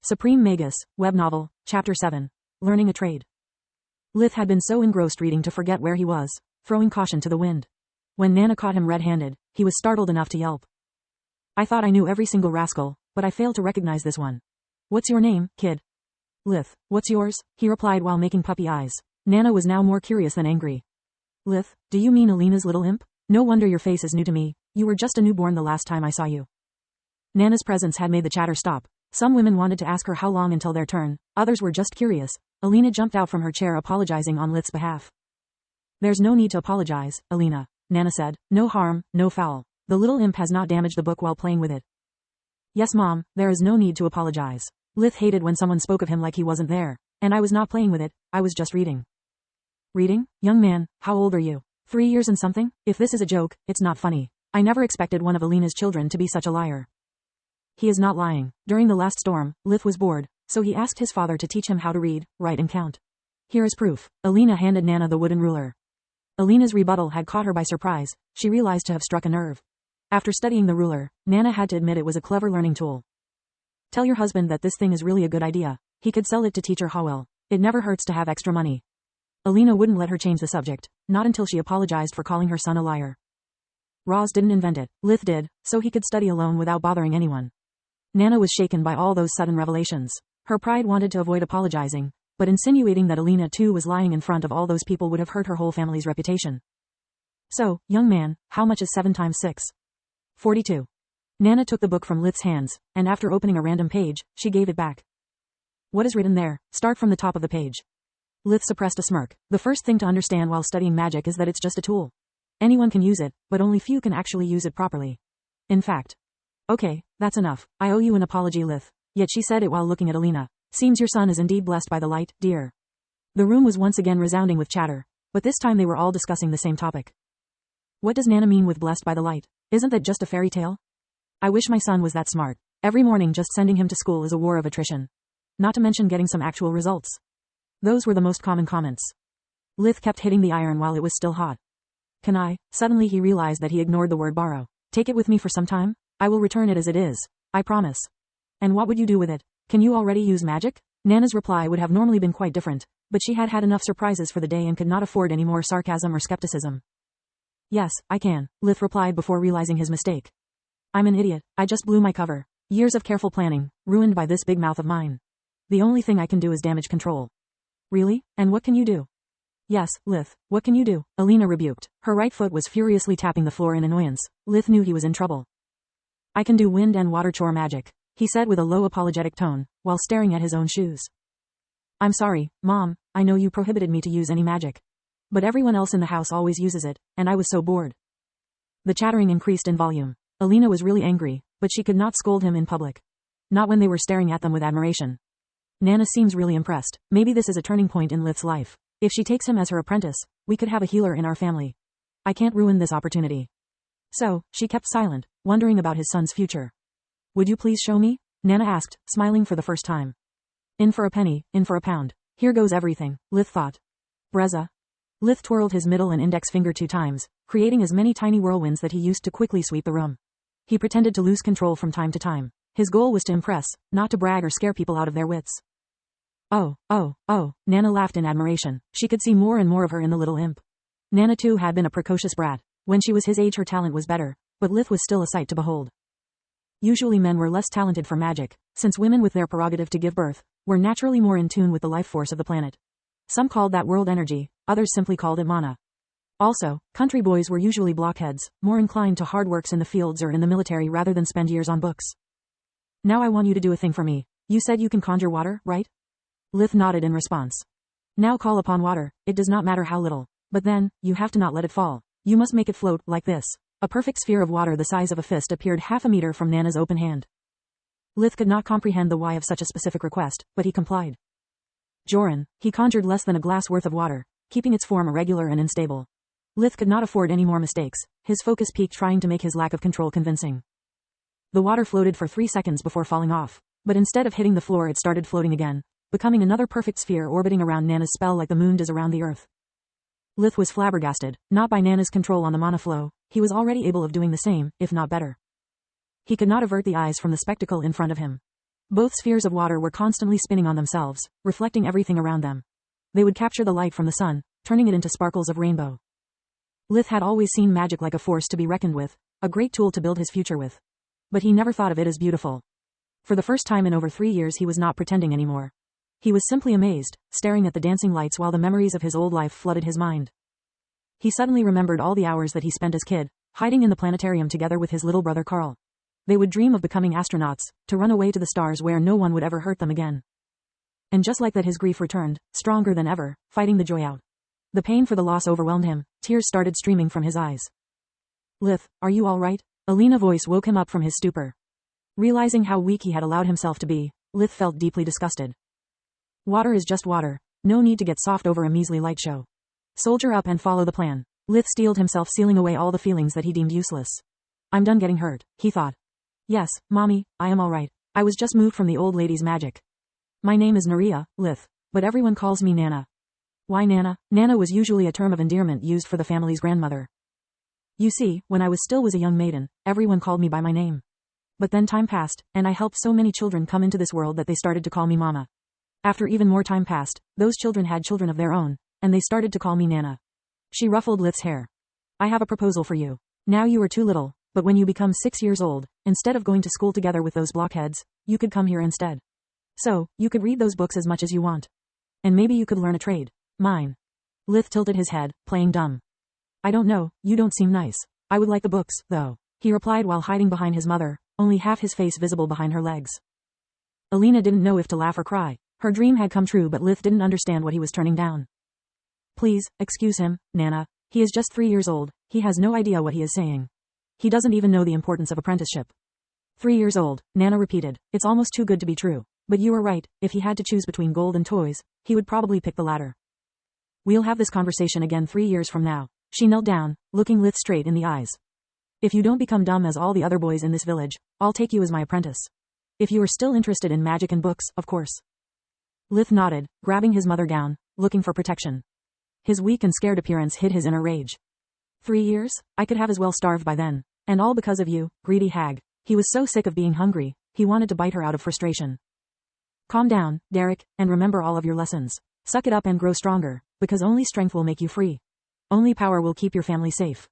Supreme Magus, Web Novel, Chapter 7. Learning a Trade. Lith had been so engrossed reading to forget where he was, throwing caution to the wind. When Nana caught him red-handed, he was startled enough to yelp. I thought I knew every single rascal, but I failed to recognize this one. What's your name, kid? Lith. What's yours? He replied while making puppy eyes. Nana was now more curious than angry. Lith, do you mean Alina's little imp? No wonder your face is new to me, you were just a newborn the last time I saw you. Nana's presence had made the chatter stop. Some women wanted to ask her how long until their turn, others were just curious. Alina jumped out from her chair apologizing on Lith's behalf. There's no need to apologize, Alina, Nana said. No harm, no foul. The little imp has not damaged the book while playing with it. Yes, Mom, there is no need to apologize. Lith hated when someone spoke of him like he wasn't there. And I was not playing with it, I was just reading. Reading? Young man, how old are you? 3 years and something? If this is a joke, it's not funny. I never expected one of Alina's children to be such a liar. He is not lying. During the last storm, Lith was bored, so he asked his father to teach him how to read, write and count. Here is proof. Alina handed Nana the wooden ruler. Alina's rebuttal had caught her by surprise. She realized to have struck a nerve. After studying the ruler, Nana had to admit it was a clever learning tool. Tell your husband that this thing is really a good idea. He could sell it to Teacher Howell. It never hurts to have extra money. Alina wouldn't let her change the subject, not until she apologized for calling her son a liar. Roz didn't invent it. Lith did, so he could study alone without bothering anyone. Nana was shaken by all those sudden revelations. Her pride wanted to avoid apologizing, but insinuating that Alina too was lying in front of all those people would have hurt her whole family's reputation. So, young man, how much is 7 times 6? 42. Nana took the book from Lith's hands, and after opening a random page, she gave it back. What is written there? Start from the top of the page. Lith suppressed a smirk. The first thing to understand while studying magic is that it's just a tool. Anyone can use it, but only few can actually use it properly. In fact. Okay, that's enough. I owe you an apology, Lith. Yet she said it while looking at Alina. Seems your son is indeed blessed by the light, dear. The room was once again resounding with chatter, but this time they were all discussing the same topic. What does Nana mean with blessed by the light? Isn't that just a fairy tale? I wish my son was that smart. Every morning just sending him to school is a war of attrition. Not to mention getting some actual results. Those were the most common comments. Lith kept hitting the iron while it was still hot. Can I? Suddenly he realized that he ignored the word borrow. Take it with me for some time? I will return it as it is. I promise. And what would you do with it? Can you already use magic? Nana's reply would have normally been quite different, but she had had enough surprises for the day and could not afford any more sarcasm or skepticism. Yes, I can, Lith replied before realizing his mistake. I'm an idiot. I just blew my cover. Years of careful planning, ruined by this big mouth of mine. The only thing I can do is damage control. Really? And what can you do? Yes, Lith, what can you do? Alina rebuked. Her right foot was furiously tapping the floor in annoyance. Lith knew he was in trouble. I can do wind and water chore magic, he said with a low apologetic tone, while staring at his own shoes. I'm sorry, Mom, I know you prohibited me to use any magic. But everyone else in the house always uses it, and I was so bored. The chattering increased in volume. Alina was really angry, but she could not scold him in public. Not when they were staring at them with admiration. Nana seems really impressed. Maybe this is a turning point in Lith's life. If she takes him as her apprentice, we could have a healer in our family. I can't ruin this opportunity. So, she kept silent, wondering about his son's future. Would you please show me? Nana asked, smiling for the first time. In for a penny, in for a pound. Here goes everything, Lith thought. Brezza. Lith twirled his middle and index finger 2 times, creating as many tiny whirlwinds that he used to quickly sweep the room. He pretended to lose control from time to time. His goal was to impress, not to brag or scare people out of their wits. Oh, Nana laughed in admiration. She could see more and more of her in the little imp. Nana too had been a precocious brat. When she was his age her talent was better, but Lith was still a sight to behold. Usually men were less talented for magic, since women with their prerogative to give birth, were naturally more in tune with the life force of the planet. Some called that world energy, others simply called it mana. Also, country boys were usually blockheads, more inclined to hard works in the fields or in the military rather than spend years on books. Now I want you to do a thing for me. You said you can conjure water, right? Lith nodded in response. Now call upon water, it does not matter how little. But then, you have to not let it fall. You must make it float, like this. A perfect sphere of water the size of a fist appeared half a meter from Nana's open hand. Lith could not comprehend the why of such a specific request, but he complied. Joran, he conjured less than a glass worth of water, keeping its form irregular and unstable. Lith could not afford any more mistakes, his focus peaked trying to make his lack of control convincing. The water floated for 3 seconds before falling off, but instead of hitting the floor it started floating again, becoming another perfect sphere orbiting around Nana's spell like the moon does around the earth. Lith was flabbergasted, not by Nana's control on the mana flow, he was already able of doing the same, if not better. He could not avert the eyes from the spectacle in front of him. Both spheres of water were constantly spinning on themselves, reflecting everything around them. They would capture the light from the sun, turning it into sparkles of rainbow. Lith had always seen magic like a force to be reckoned with, a great tool to build his future with. But he never thought of it as beautiful. For the first time in over 3 years he was not pretending anymore. He was simply amazed, staring at the dancing lights while the memories of his old life flooded his mind. He suddenly remembered all the hours that he spent as kid, hiding in the planetarium together with his little brother Carl. They would dream of becoming astronauts, to run away to the stars where no one would ever hurt them again. And just like that his grief returned, stronger than ever, fighting the joy out. The pain for the loss overwhelmed him, tears started streaming from his eyes. Lith, are you all right? Alina's voice woke him up from his stupor. Realizing how weak he had allowed himself to be, Lith felt deeply disgusted. Water is just water, no need to get soft over a measly light show. Soldier up and follow the plan. Lith steeled himself, sealing away all the feelings that he deemed useless. I'm done getting hurt, he thought. Yes, Mommy, I am all right. I was just moved from the old lady's magic. My name is Naria, Lith, but everyone calls me Nana. Why Nana? Nana was usually a term of endearment used for the family's grandmother. You see, when I was a young maiden, everyone called me by my name. But then time passed, and I helped so many children come into this world that they started to call me Mama. After even more time passed, those children had children of their own, and they started to call me Nana. She ruffled Lith's hair. I have a proposal for you. Now you are too little, but when you become 6 years old, instead of going to school together with those blockheads, you could come here instead. So, you could read those books as much as you want. And maybe you could learn a trade. Mine. Lith tilted his head, playing dumb. I don't know, you don't seem nice. I would like the books, though, he replied while hiding behind his mother, only half his face visible behind her legs. Alina didn't know if to laugh or cry. Her dream had come true, but Lith didn't understand what he was turning down. Please, excuse him, Nana. He is just 3 years old, he has no idea what he is saying. He doesn't even know the importance of apprenticeship. 3 years old, Nana repeated. It's almost too good to be true. But you were right, if he had to choose between gold and toys, he would probably pick the latter. We'll have this conversation again 3 years from now. She knelt down, looking Lith straight in the eyes. If you don't become dumb as all the other boys in this village, I'll take you as my apprentice. If you are still interested in magic and books, of course. Lith nodded, grabbing his mother gown, looking for protection. His weak and scared appearance hid his inner rage. 3 years? I could have as well starved by then. And all because of you, greedy hag. He was so sick of being hungry, he wanted to bite her out of frustration. Calm down, Derek, and remember all of your lessons. Suck it up and grow stronger, because only strength will make you free. Only power will keep your family safe.